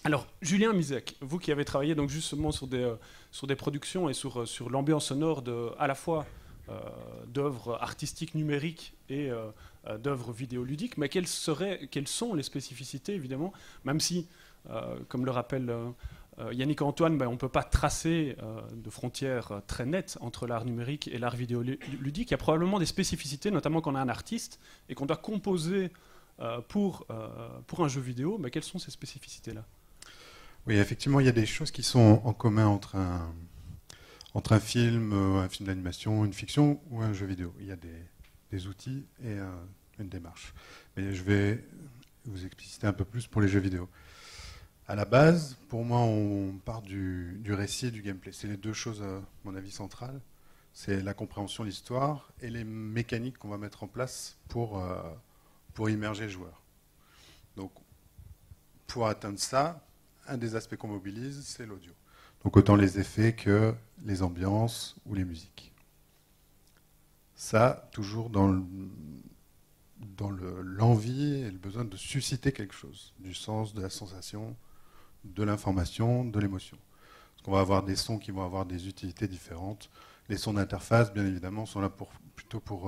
Alors, Julien Misek, vous qui avez travaillé donc justement sur des productions et sur l'ambiance sonore à la fois euh, d'œuvres artistiques numériques et d'œuvres vidéoludiques, mais quelles sont les spécificités, évidemment, même si, comme le rappelle Yannick Antoine, ben, on ne peut pas tracer de frontières très nettes entre l'art numérique et l'art vidéoludique. Il y a probablement des spécificités, notamment quand on a un artiste et qu'on doit composer pour un jeu vidéo. Mais quelles sont ces spécificités-là? Oui, effectivement, il y a des choses qui sont en commun entre un film d'animation, une fiction ou un jeu vidéo. Il y a des outils et une démarche. Mais je vais vous expliciter un peu plus pour les jeux vidéo. À la base, pour moi, on part du récit et du gameplay. C'est les deux choses, à mon avis, centrales. C'est la compréhension de l'histoire et les mécaniques qu'on va mettre en place pour immerger le joueur. Donc, pour atteindre ça, un des aspects qu'on mobilise, c'est l'audio. Donc autant les effets que les ambiances ou les musiques. Ça, toujours dans l'envie et le besoin de susciter quelque chose, du sens, de la sensation, de l'information, de l'émotion. Parce qu'on va avoir des sons qui vont avoir des utilités différentes. Les sons d'interface, bien évidemment, sont là plutôt pour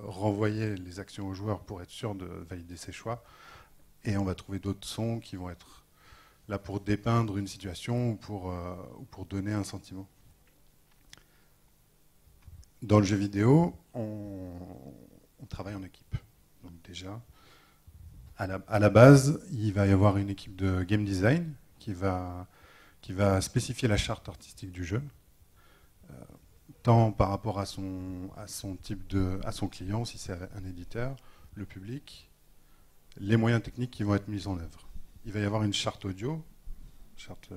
renvoyer les actions aux joueurs pour être sûr de valider ses choix. Et on va trouver d'autres sons qui vont être là pour dépeindre une situation ou pour donner un sentiment. Dans le jeu vidéo, on travaille en équipe. Donc déjà, à la base, il va y avoir une équipe de game design qui va spécifier la charte artistique du jeu, euh, tant par rapport à son client, si c'est un éditeur, le public, les moyens techniques qui vont être mis en œuvre. Il va y avoir une charte audio, charte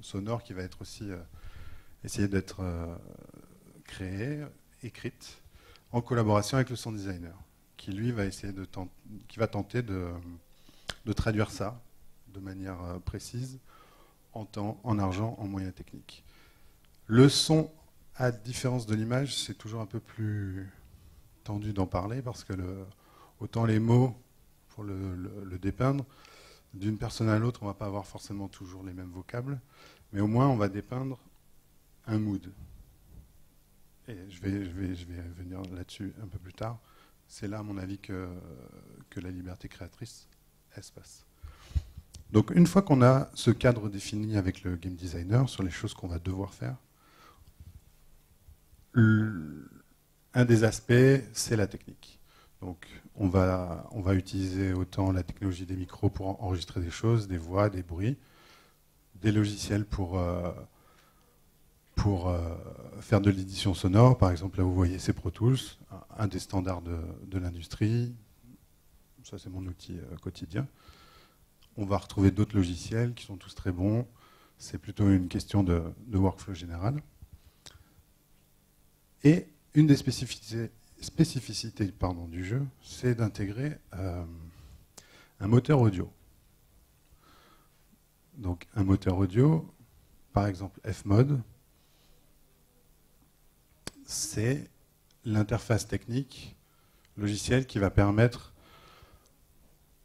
sonore qui va être aussi essayer d'être créée, écrite, en collaboration avec le sound designer, qui lui va essayer qui va tenter de traduire ça de manière précise en temps, en argent, en moyens techniques. Le son, à différence de l'image, c'est toujours un peu plus tendu d'en parler parce que autant les mots pour le dépeindre, d'une personne à l'autre, on ne va pas avoir forcément toujours les mêmes vocables, mais au moins on va dépeindre un mood. Et je vais venir là-dessus un peu plus tard. C'est là, à mon avis, que la liberté créatrice, elle se passe. Donc une fois qu'on a ce cadre défini avec le game designer sur les choses qu'on va devoir faire, un des aspects, c'est la technique. Donc on va utiliser autant la technologie des micros pour enregistrer des choses, des voix, des bruits, des logiciels pour faire de l'édition sonore. Par exemple, là vous voyez, c'est Pro Tools, un des standards de l'industrie. Ça, c'est mon outil quotidien. On va retrouver d'autres logiciels qui sont tous très bons. C'est plutôt une question de workflow général. Et une des spécificités du jeu, c'est d'intégrer un moteur audio. Donc un moteur audio, par exemple Fmod, c'est l'interface technique logicielle qui va permettre,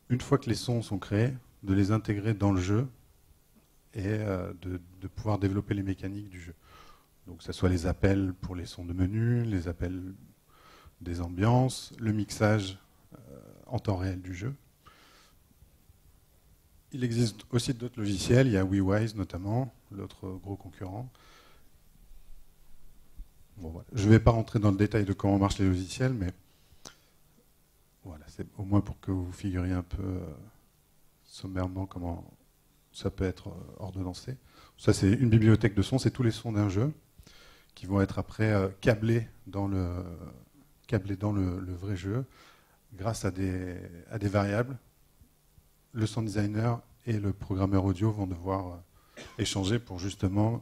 une fois que les sons sont créés, de les intégrer dans le jeu et de pouvoir développer les mécaniques du jeu. Donc que ce soit les appels pour les sons de menu, les appels des ambiances, le mixage en temps réel du jeu. Il existe aussi d'autres logiciels, il y a WeWise notamment, l'autre gros concurrent. Bon, voilà. Je ne vais pas rentrer dans le détail de comment marchent les logiciels, mais voilà, c'est au moins pour que vous figuriez un peu sommairement comment ça peut être ordonnancé. Ça, c'est une bibliothèque de sons, c'est tous les sons d'un jeu qui vont être après câblés dans le vrai jeu grâce à des variables. Le sound designer et le programmeur audio vont devoir échanger pour justement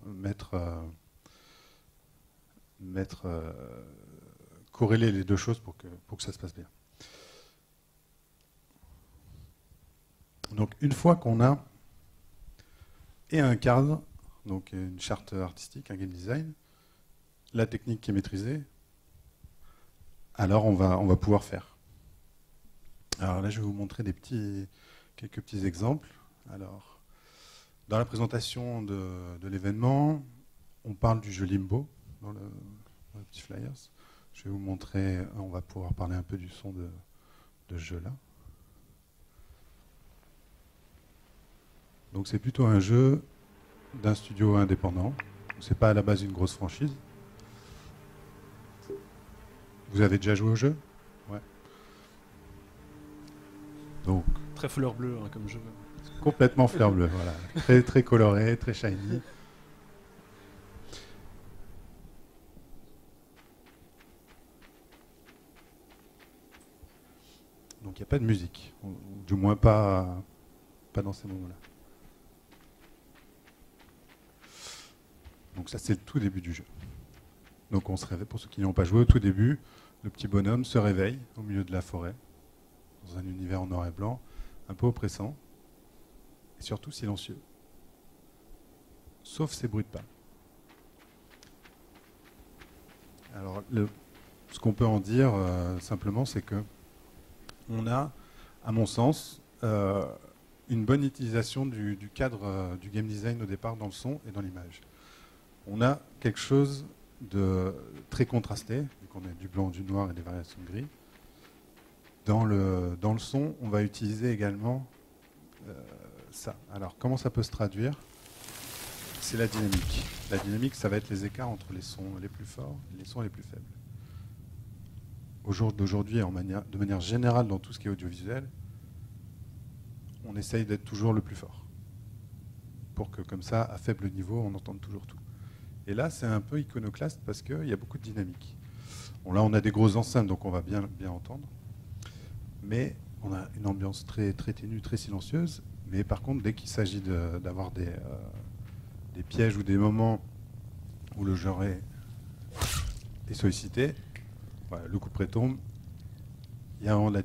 corréler les deux choses pour que ça se passe bien. Donc une fois qu'on a et un cadre, donc une charte artistique, un game design, la technique qui est maîtrisée, alors on va pouvoir faire. Alors là, je vais vous montrer quelques petits exemples. Alors, Dans la présentation de l'événement, on parle du jeu Limbo dans le petit flyers. Je vais vous montrer, on va pouvoir parler un peu du son de ce jeu-là. Donc c'est plutôt un jeu d'un studio indépendant. C'est pas à la base une grosse franchise. Vous avez déjà joué au jeu? Ouais. Donc Très fleur bleue hein, comme jeu. complètement fleur bleue, voilà. Très, très coloré, très shiny. Donc il n'y a pas de musique, ou du moins pas dans ces moments-là. Donc ça c'est le tout début du jeu. Donc on se réveille, pour ceux qui n'y ont pas joué, au tout début, le petit bonhomme se réveille au milieu de la forêt, dans un univers en noir et blanc, un peu oppressant, et surtout silencieux. Sauf ces bruits de pas. Alors, ce qu'on peut en dire simplement, c'est que on a, à mon sens, une bonne utilisation du cadre du game design au départ dans le son et dans l'image. On a quelque chose de très contrasté, vu qu'on a du blanc, du noir et des variations de gris. Dans le son, on va utiliser également ça. Alors, comment ça peut se traduire? C'est la dynamique. La dynamique, ça va être les écarts entre les sons les plus forts et les sons les plus faibles. Au jour d'aujourd'hui, de manière générale, dans tout ce qui est audiovisuel, on essaye d'être toujours le plus fort. Pour que, comme ça, à faible niveau, on entende toujours tout. Et là, c'est un peu iconoclaste parce qu'il y a beaucoup de dynamique. Bon, là, on a des grosses enceintes, donc on va bien entendre. Mais on a une ambiance très, très ténue, très silencieuse. Mais par contre, dès qu'il s'agit d'avoir des pièges ou des moments où le genre est sollicité, voilà, le couperet tombe, il y a vraiment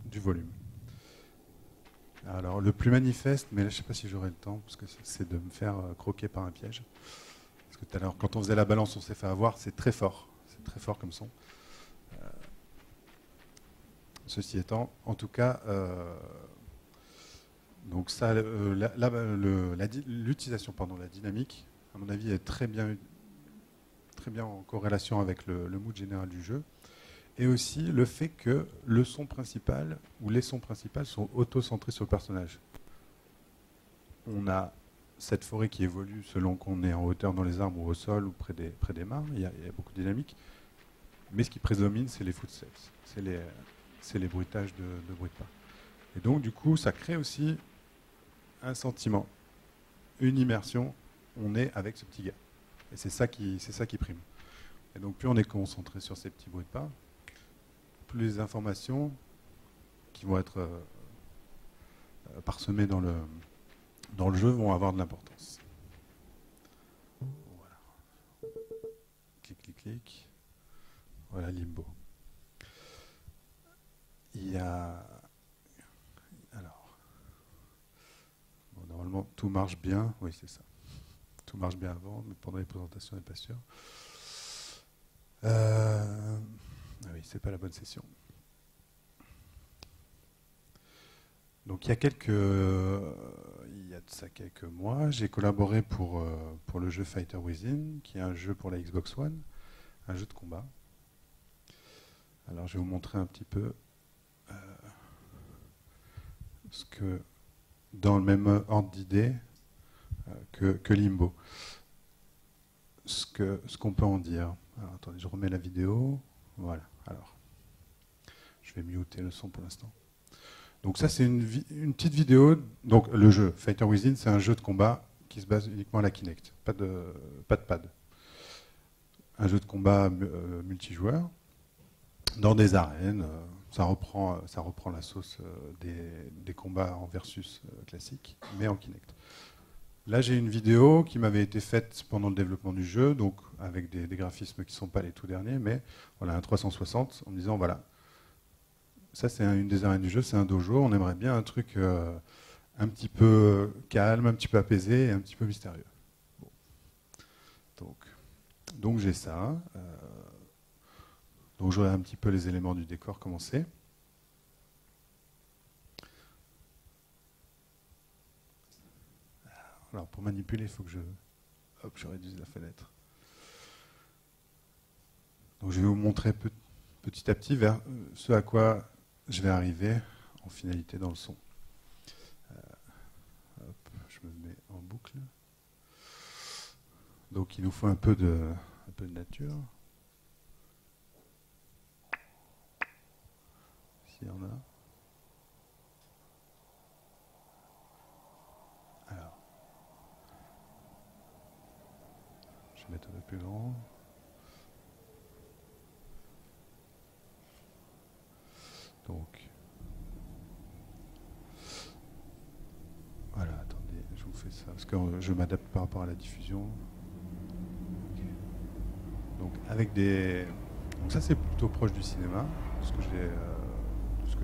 du volume. Alors, le plus manifeste, mais là, je ne sais pas si j'aurai le temps, parce que c'est de me faire croquer par un piège. Parce que tout à l'heure, quand on faisait la balance, on s'est fait avoir, c'est très fort. C'est très fort comme son. Ceci étant, en tout cas, donc ça, l'utilisation, la dynamique, à mon avis, est très bien en corrélation avec le mood général du jeu. Et aussi le fait que le son principal ou les sons principaux sont auto-centrés sur le personnage. On a cette forêt qui évolue selon qu'on est en hauteur dans les arbres ou au sol ou près des mares. Il y a beaucoup de dynamique. Mais ce qui prédomine, c'est les footsteps. C'est les bruitages de bruit de pas. Et donc, du coup, ça crée aussi un sentiment, une immersion. On est avec ce petit gars. Et c'est ça qui prime. Et donc, plus on est concentré sur ces petits bruits de pas, plus les informations qui vont être parsemées dans le jeu vont avoir de l'importance. Voilà. Clic, clic, clic. Voilà Limbo. Il y a... Alors... Bon, normalement, tout marche bien. Oui, c'est ça. Tout marche bien avant, mais pendant les présentations, on n'est pas sûr. Ah oui, c'est pas la bonne session. Donc il y a de ça quelques mois, j'ai collaboré pour le jeu Fighter Within, qui est un jeu pour la Xbox One, un jeu de combat. Alors je vais vous montrer un petit peu ce que, dans le même ordre d'idée que Limbo, ce qu'on peut en dire. Alors, attendez, je remets la vidéo. Voilà. Alors, je vais muter le son pour l'instant. Donc ça, c'est une petite vidéo. Donc le jeu Fighter Within, c'est un jeu de combat qui se base uniquement à la Kinect, pas de pad. Un jeu de combat multijoueur dans des arènes. Ça reprend la sauce des combats en versus classique, mais en Kinect. Là, j'ai une vidéo qui m'avait été faite pendant le développement du jeu, donc avec des graphismes qui ne sont pas les tout derniers, mais voilà, un 360, en me disant, voilà, ça c'est une des arènes du jeu, c'est un dojo, on aimerait bien un truc un petit peu calme, un petit peu apaisé et un petit peu mystérieux. Bon. Donc j'ai ça. Donc j'aurai un petit peu les éléments du décor commencé. Alors pour manipuler, il faut que je réduise la fenêtre. Donc je vais vous montrer petit à petit vers ce à quoi je vais arriver en finalité dans le son. Hop, je me mets en boucle. Donc il nous faut un peu de nature. S'il y en a. Alors, je vais mettre un peu plus grand. Donc, voilà, attendez, je vous fais ça, parce que je m'adapte par rapport à la diffusion. Okay. Donc, donc ça, c'est plutôt proche du cinéma, ce que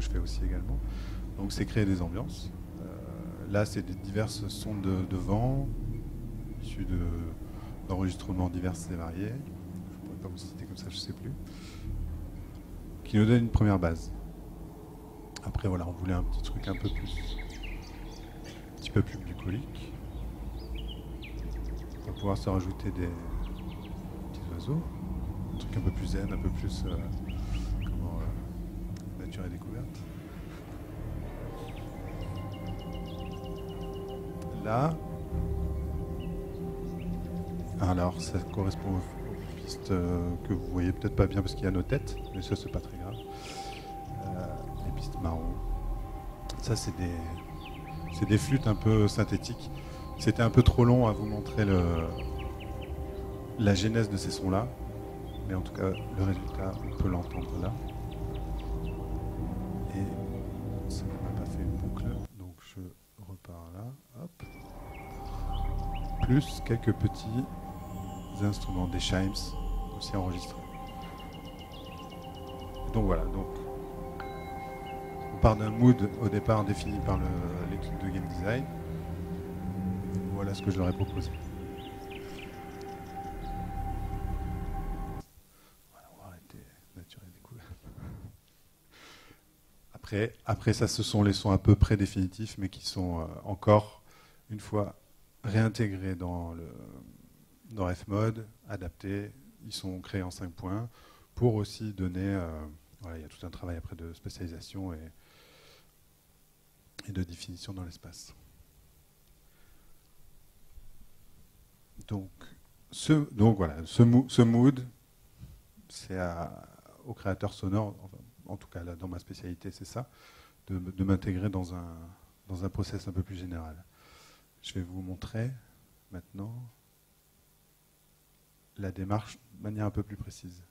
je fais aussi également. Donc, c'est créer des ambiances. Là, c'est des diverses sons de vent, issus d'enregistrements divers et variés. Je ne pourrais pas vous citer comme ça, je ne sais plus. Qui nous donne une première base. Après, voilà, on voulait un petit truc un petit peu plus bucolique. On va pouvoir se rajouter des petits oiseaux. Un truc un peu plus zen, un peu plus nature et découverte. Là, alors ça correspond aux pistes que vous voyez peut-être pas bien parce qu'il y a nos têtes, mais ça c'est pas très grave. Les pistes marron. Ça c'est des flûtes un peu synthétiques. C'était un peu trop long à vous montrer la genèse de ces sons-là, mais en tout cas le résultat on peut l'entendre là. Et ça n'a pas fait une boucle, donc je repars là. Hop. Plus quelques petits instruments, des chimes aussi enregistrés. Donc voilà, donc on part d'un mood au départ défini par l'équipe de game design. Voilà ce que je leur ai proposé. Voilà, on va arrêter nature et découverte. Après ça, ce sont les sons à peu près définitifs, mais qui sont encore, une fois réintégrés dans F-Mode, adaptés. Ils sont créés en 5 points pour aussi donner... voilà, il y a tout un travail après de spécialisation et de définition dans l'espace. Donc voilà, ce mood, c'est au créateur sonore, en tout cas là, dans ma spécialité, c'est ça, de m'intégrer dans un process un peu plus général. Je vais vous montrer maintenant la démarche de manière un peu plus précise.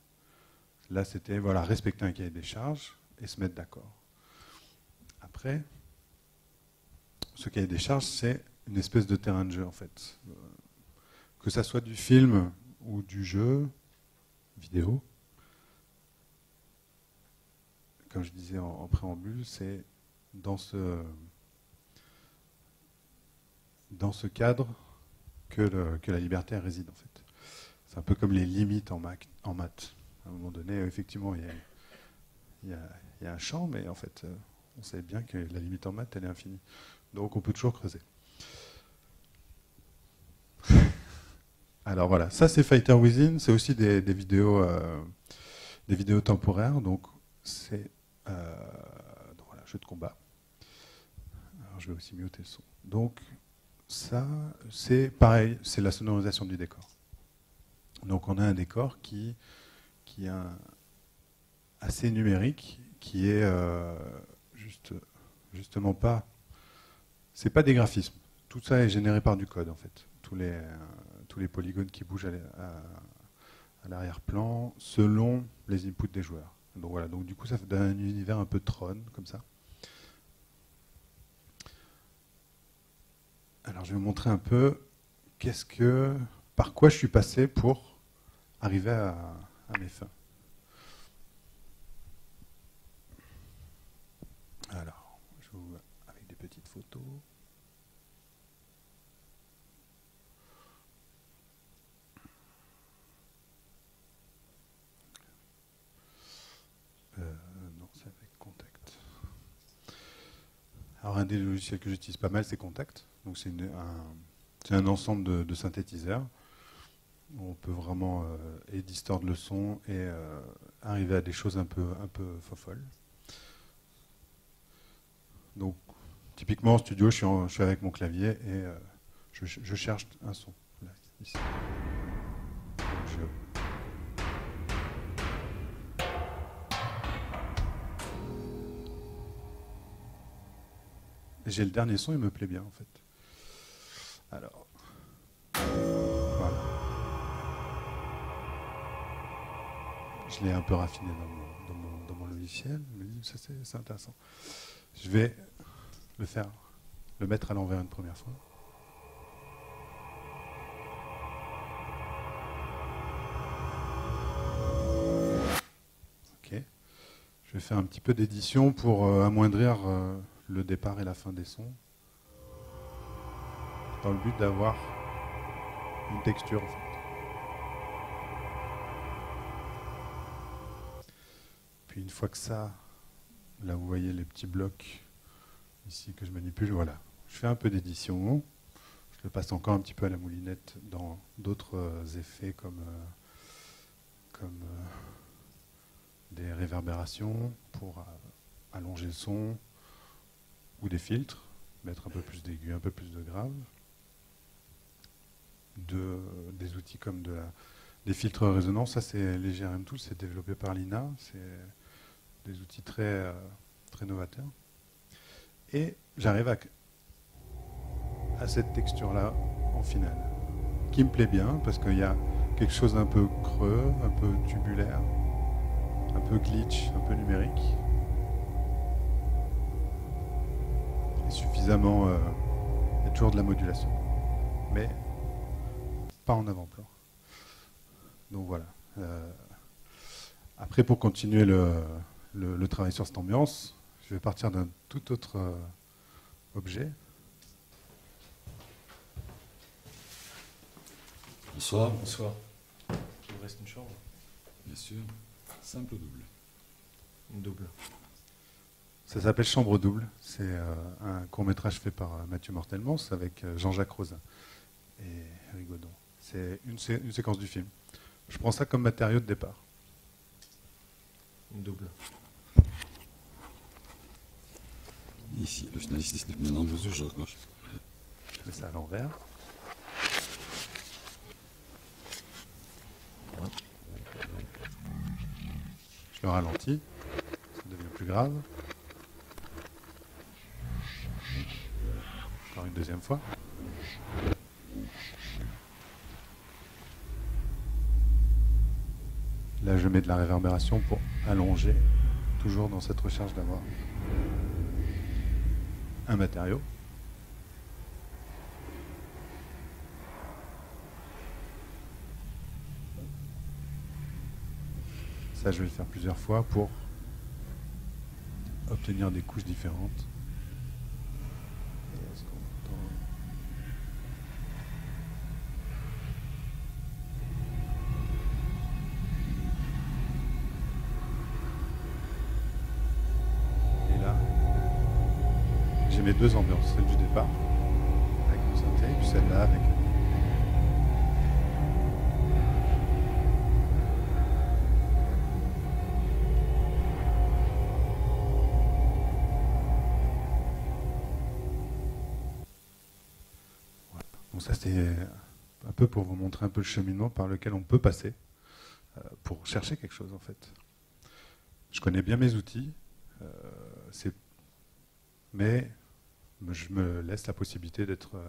Là, c'était voilà, respecter un cahier des charges et se mettre d'accord. Après, ce cahier des charges, c'est une espèce de terrain de jeu, en fait. Que ça soit du film ou du jeu vidéo, comme je disais en préambule, c'est dans ce cadre que la liberté réside, en fait. C'est un peu comme les limites en maths. À un moment donné, effectivement, il y a un champ, mais en fait, on sait bien que la limite en maths, elle est infinie. Donc, on peut toujours creuser. Alors voilà, ça c'est Fighter Within, c'est aussi des vidéos temporaires, donc c'est voilà, jeu de combat. Alors je vais aussi muter le son. Donc ça, c'est pareil, c'est la sonorisation du décor. Donc on a un décor qui est assez numérique, qui est justement pas... C'est pas des graphismes. Tout ça est généré par du code en fait. Tous les polygones qui bougent à l'arrière-plan selon les inputs des joueurs. Donc voilà, donc du coup ça donne un univers un peu Tron comme ça. Alors je vais vous montrer un peu par quoi je suis passé pour arriver à mes fins. Alors, avec des petites photos. Non, c'est avec Contact. Alors un des logiciels que j'utilise pas mal, c'est Contact. Donc c'est C'est un ensemble de synthétiseurs. On peut vraiment et distordre le son et arriver à des choses un peu folles. Donc, typiquement en studio, je suis avec mon clavier et je cherche un son. Là, ici. Donc, j'ai le dernier son, il me plaît bien en fait. Alors, voilà. Je l'ai un peu raffiné dans mon logiciel. Je me dis, ça c'est intéressant. Je vais le mettre à l'envers une première fois. Ok. Je vais faire un petit peu d'édition pour amoindrir le départ et la fin des sons, dans le but d'avoir une texture en fait. Puis une fois que ça, là vous voyez les petits blocs ici que je manipule, voilà. Je fais un peu d'édition, je le passe encore un petit peu à la moulinette dans d'autres effets comme des réverbérations pour allonger le son, ou des filtres, mettre un peu plus d'aigu, un peu plus de grave. Des outils comme des filtres résonants, ça c'est les GRM Tools, c'est développé par l'INA, c'est des outils très novateurs. Et j'arrive à cette texture-là en finale, qui me plaît bien parce qu'il y a quelque chose d'un peu creux, un peu tubulaire, un peu glitch, un peu numérique. Et suffisamment, il y a toujours de la modulation, mais pas en avant-plan. Donc voilà. Après, pour continuer le travail sur cette ambiance, je vais partir d'un tout autre objet. Bonsoir. Bonsoir. Il vous reste une chambre? Bien sûr. Simple ou double? Une double. Ça s'appelle Chambre double. C'est un court-métrage fait par Mathieu Mortelmans avec Jean-Jacques Rosin et Rigaudon. C'est une séquence du film. Je prends ça comme matériau de départ. Une double. Ici, le journaliste est maintenant je gauche. Je mets ça à l'envers. Je le ralentis. Ça devient plus grave. Encore une deuxième fois. Là, je mets de la réverbération pour allonger, toujours dans cette recherche d'avoir un matériau. Ça, je vais le faire plusieurs fois pour obtenir des couches différentes. Et là, j'ai mes deux ambiances, celle du départ, avec mon synthé, puis celle-là avec... Donc ça, c'est un peu pour vous montrer un peu le cheminement par lequel on peut passer pour chercher quelque chose, en fait. Je connais bien mes outils, mais je me laisse la possibilité d'être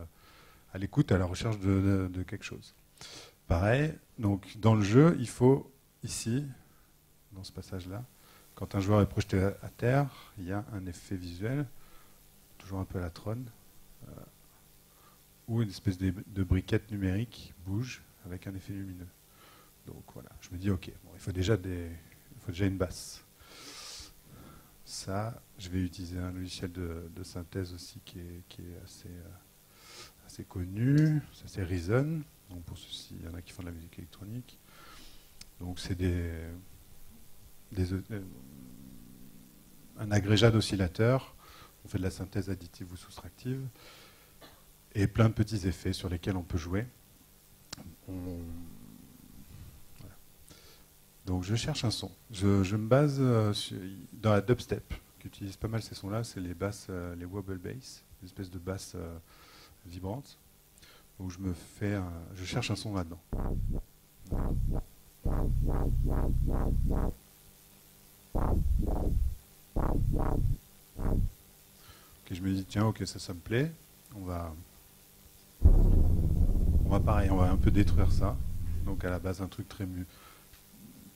à l'écoute, à la recherche de quelque chose. Pareil, donc dans le jeu, il faut, ici, dans ce passage-là, quand un joueur est projeté à terre, il y a un effet visuel, toujours un peu à la Tron, où une espèce de briquette numérique bouge avec un effet lumineux. Donc voilà, je me dis, ok, bon, il faut déjà une basse. Ça, je vais utiliser un logiciel de synthèse aussi qui est assez connu, ça c'est Reason. Donc pour ceux-ci, il y en a qui font de la musique électronique. Donc c'est un agrégat d'oscillateurs. On fait de la synthèse additive ou soustractive. et plein de petits effets sur lesquels on peut jouer. Voilà. Donc je cherche un son. Je me base dans la dubstep, qui utilise pas mal ces sons-là, c'est les basses, les wobble bass, une espèce de basse vibrante. Donc je cherche un son là-dedans. Okay, je me dis tiens, ok, ça me plaît. On va pareil, on va un peu détruire ça. Donc à la base un truc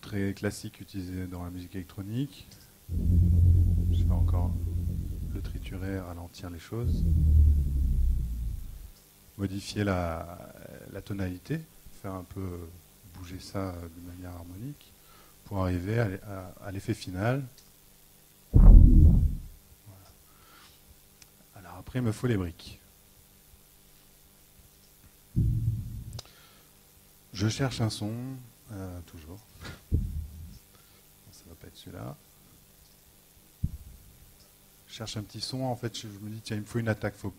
très classique utilisé dans la musique électronique. Je vais encore le triturer, ralentir les choses. Modifier la tonalité, faire un peu bouger ça de manière harmonique pour arriver à l'effet final. Voilà. Alors après, il me faut les briques. Je cherche un son, toujours. Ça ne va pas être celui-là. Je cherche un petit son, en fait, je me dis, tiens, il me faut une attaque, il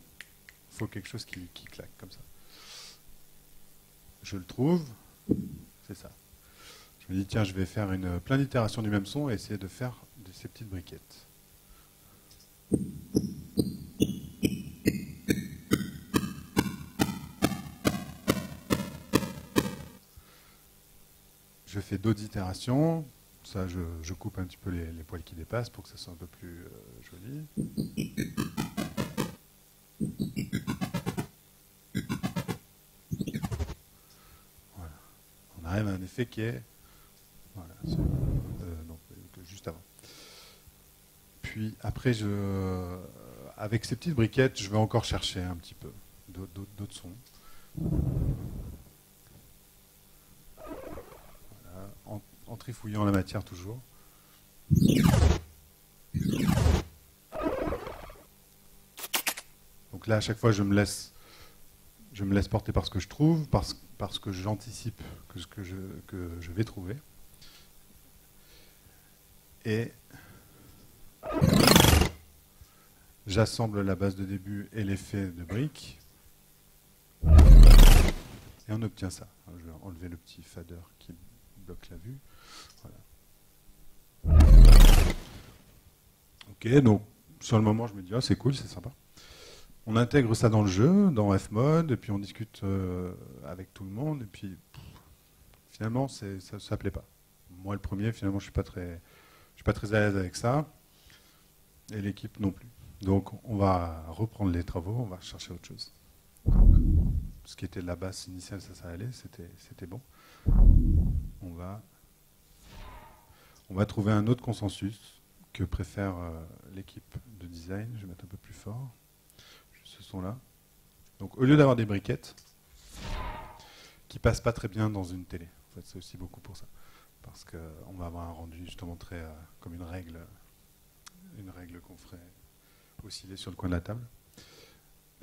faut quelque chose qui claque comme ça. Je le trouve, c'est ça. Je me dis, tiens, je vais faire plein d'itérations du même son et essayer de faire ces petites briquettes. Je fais d'autres itérations. Ça, je coupe un petit peu les poils qui dépassent pour que ça soit un peu plus joli. Voilà. On arrive à un effet qui est... Voilà, donc, juste avant. Puis après, avec ces petites briquettes, je vais encore chercher un petit peu d'autres sons. Voilà, en trifouillant la matière toujours. Donc là, à chaque fois, je me laisse porter par ce que je trouve, parce que j'anticipe que je vais trouver. Et j'assemble la base de début et l'effet de brique. Et on obtient ça. Alors, je vais enlever le petit fader qui bloque la vue. Voilà. Ok, donc sur le moment, je me dis, c'est cool, c'est sympa. On intègre ça dans le jeu, dans Fmod, et puis on discute avec tout le monde, et puis finalement, ça ne plaît pas. Moi, le premier, finalement, je ne suis pas très à l'aise avec ça, et l'équipe non plus. Donc, on va reprendre les travaux, on va chercher autre chose. Ce qui était de la base initiale, ça allait, c'était bon. On va trouver un autre consensus que préfère l'équipe de design. Je vais mettre un peu plus fort. Ce son-là. Donc, au lieu d'avoir des briquettes qui passent pas très bien dans une télé, en fait, c'est aussi beaucoup pour ça. Parce qu'on va avoir un rendu justement très comme une règle qu'on ferait osciller sur le coin de la table.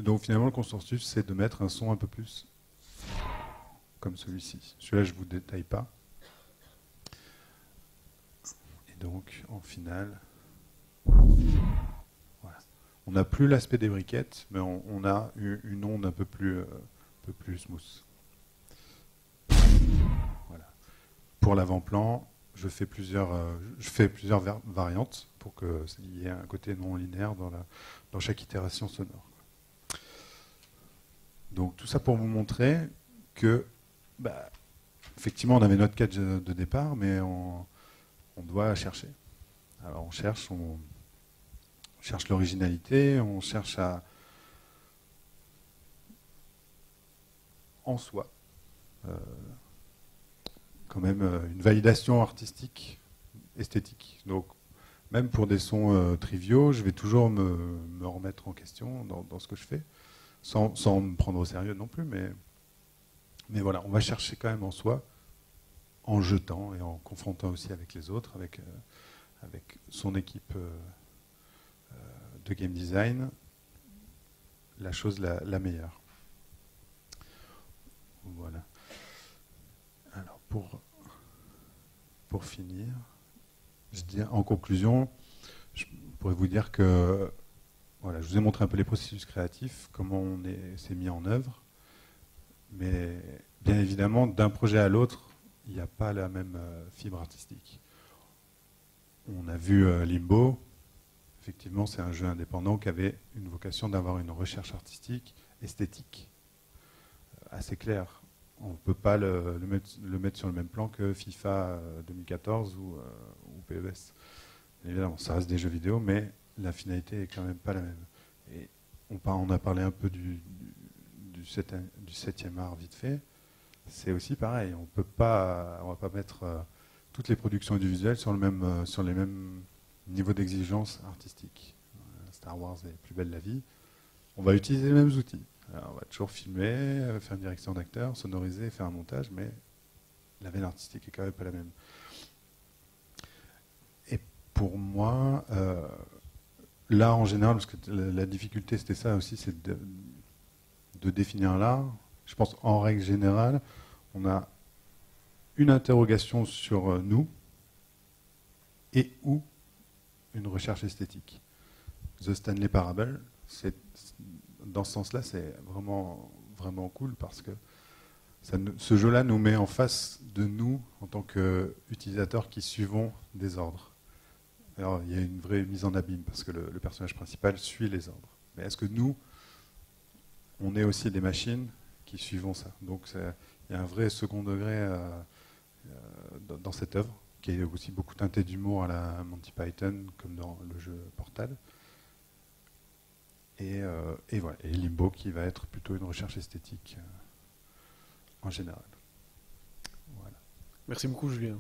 Donc finalement, le consensus, c'est de mettre un son un peu plus comme celui-ci. Celui-là, je ne vous détaille pas. Et donc, en finale, voilà. On n'a plus l'aspect des briquettes, mais on a une onde un peu plus smooth. Voilà. Pour l'avant-plan, je fais plusieurs variantes pour qu'il y ait un côté non linéaire dans chaque itération sonore. Donc tout ça pour vous montrer que, effectivement, on avait notre catch de départ, mais on doit chercher. Alors on cherche l'originalité, on cherche en soi, quand même une validation artistique, esthétique. Donc même pour des sons triviaux, je vais toujours me remettre en question dans ce que je fais. Sans me prendre au sérieux non plus, mais voilà, on va chercher quand même en soi, en jetant et en confrontant aussi avec les autres, avec son équipe de game design, la chose la meilleure. Voilà. Alors pour finir, je dis en conclusion, je pourrais vous dire que voilà, je vous ai montré un peu les processus créatifs, comment c'est mis en œuvre. Mais bien évidemment, d'un projet à l'autre, il n'y a pas la même fibre artistique. On a vu Limbo. Effectivement, c'est un jeu indépendant qui avait une vocation d'avoir une recherche artistique, esthétique, assez claire. On ne peut pas le mettre sur le même plan que FIFA 2014 ou PES. Évidemment, ça reste des jeux vidéo, mais la finalité est quand même pas la même. Et on a parlé un peu du 7e art vite fait. C'est aussi pareil. On va pas mettre toutes les productions audiovisuelles sur les mêmes niveaux d'exigence artistique. Star Wars est plus belle la vie. On va utiliser les mêmes outils. Alors, on va toujours filmer, faire une direction d'acteur, sonoriser, faire un montage, mais la veine artistique est quand même pas la même. Et pour moi, là en général, parce que la difficulté c'était ça aussi, c'est de définir l'art. Je pense en règle générale, on a une interrogation sur nous et ou une recherche esthétique. The Stanley Parable, dans ce sens-là, c'est vraiment, vraiment cool parce que ce jeu-là nous met en face de nous en tant qu'utilisateurs qui suivons des ordres. Alors, il y a une vraie mise en abîme parce que le personnage principal suit les ordres. Mais est-ce que nous, on est aussi des machines qui suivons ça? Donc, il y a un vrai second degré dans cette œuvre, qui est aussi beaucoup teintée d'humour à la Monty Python, comme dans le jeu Portal. Et voilà. Et Limbo, qui va être plutôt une recherche esthétique en général. Voilà. Merci beaucoup, Julien.